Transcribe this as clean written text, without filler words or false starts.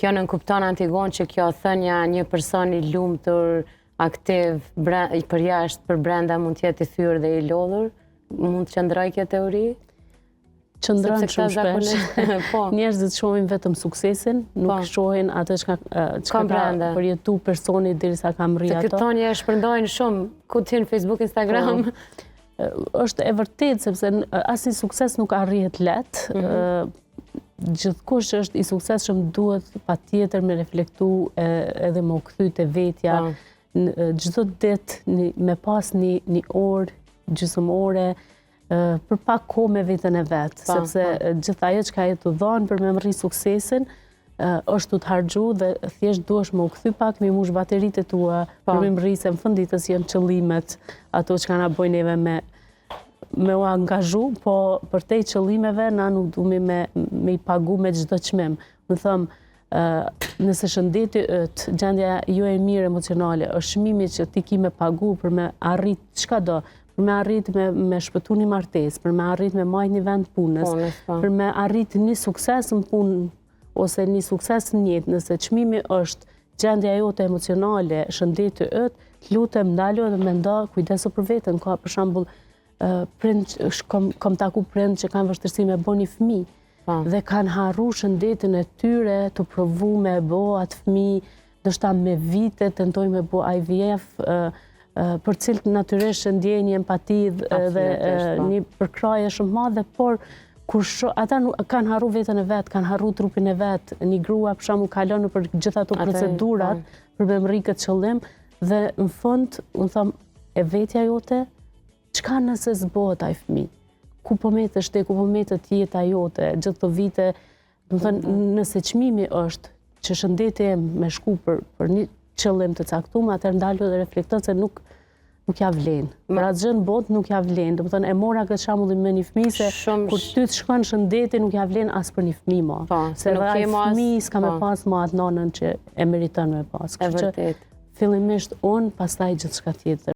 kjo nënkupton Antigon që kjo thënja një person i lumtur, aktiv, për jashtë, për brenda mund të jetë i thyrë dhe i lodhur? Mund të qëndroj kjo teori? Qëndron shumë shpesh. Njerëzit shohin vetëm suksesin, nuk shohin atë që ka përjetu personi derisa ka mri ato. Të këtë thonje e shpërndojnë shumë, ku t'hin Facebook, Instagram? Është e vërtet, sepse asnjë sukses nuk arrihet lehtë. Gjithkush është i suksesshëm duhet patjetër me reflektu edhe me u kthy te vetja. Çdo ditë me pas një orë gjysmore për pak kohë me veten e vet, sepse gjithë ajo që ka jetu dhënë për me rri suksesin është të harxhu dhe thjesht duhesh me u kthy pak, me mush bateritë tua për me rri, se në fund ditës janë qëllimet ato që na bojnë neve me u angazhu, po për te qëllimeve na nuk duhemi me i pagu me çdo çmim. Më thëmë, nëse shëndeti yt, gjendja jo e mirë emocionale, është çmimi që ti ki me pagu për me arrit çka do, për me arrit me shpëtu një martesë, për me arrit me majt një vend punës, për me arrit një sukses në punë ose një sukses në jetë, nëse çmimi është gjendja jote emocionale, shëndeti yt, lutem ndalo dhe mendo kujdesu për veten, ka për shembull kom taku prind që kanë vështirësi me bo një fëmijë dhe kanë harru shëndetin e tyre të provu me bo atë fëmijë, ndoshta me vite tentojnë me bo IVF, për cilët natyrisht ndjej një empati dhe një përkraje shumë madhe, por ata kanë harru veten e vet, kanë harru trupin e vet, një grua për shembull kalon nëpër gjithë ato procedurat për me rri këtë qëllim dhe në fund unë them e vetja jote, çka nëse zbohet ai fëmijë? Ku po metesh ti, ku po metet jeta jote gjithë këto vite? Do të thënë, nëse çmimi është që shëndeti im me shku për një qëllim të caktuar, atëherë ndalo dhe reflektoj se nuk ja vlen. Për atë gjë në botë nuk ja vlen. Do të thënë, e mora këtë shembullin me një fëmijë se kur ty të shkon shëndeti nuk ja vlen as për një fëmijë më. Se ai fëmijë s'ka me pas më atë nonën që e meriton me pas. Kështu që fillimisht unë, pastaj gjithçka tjetër.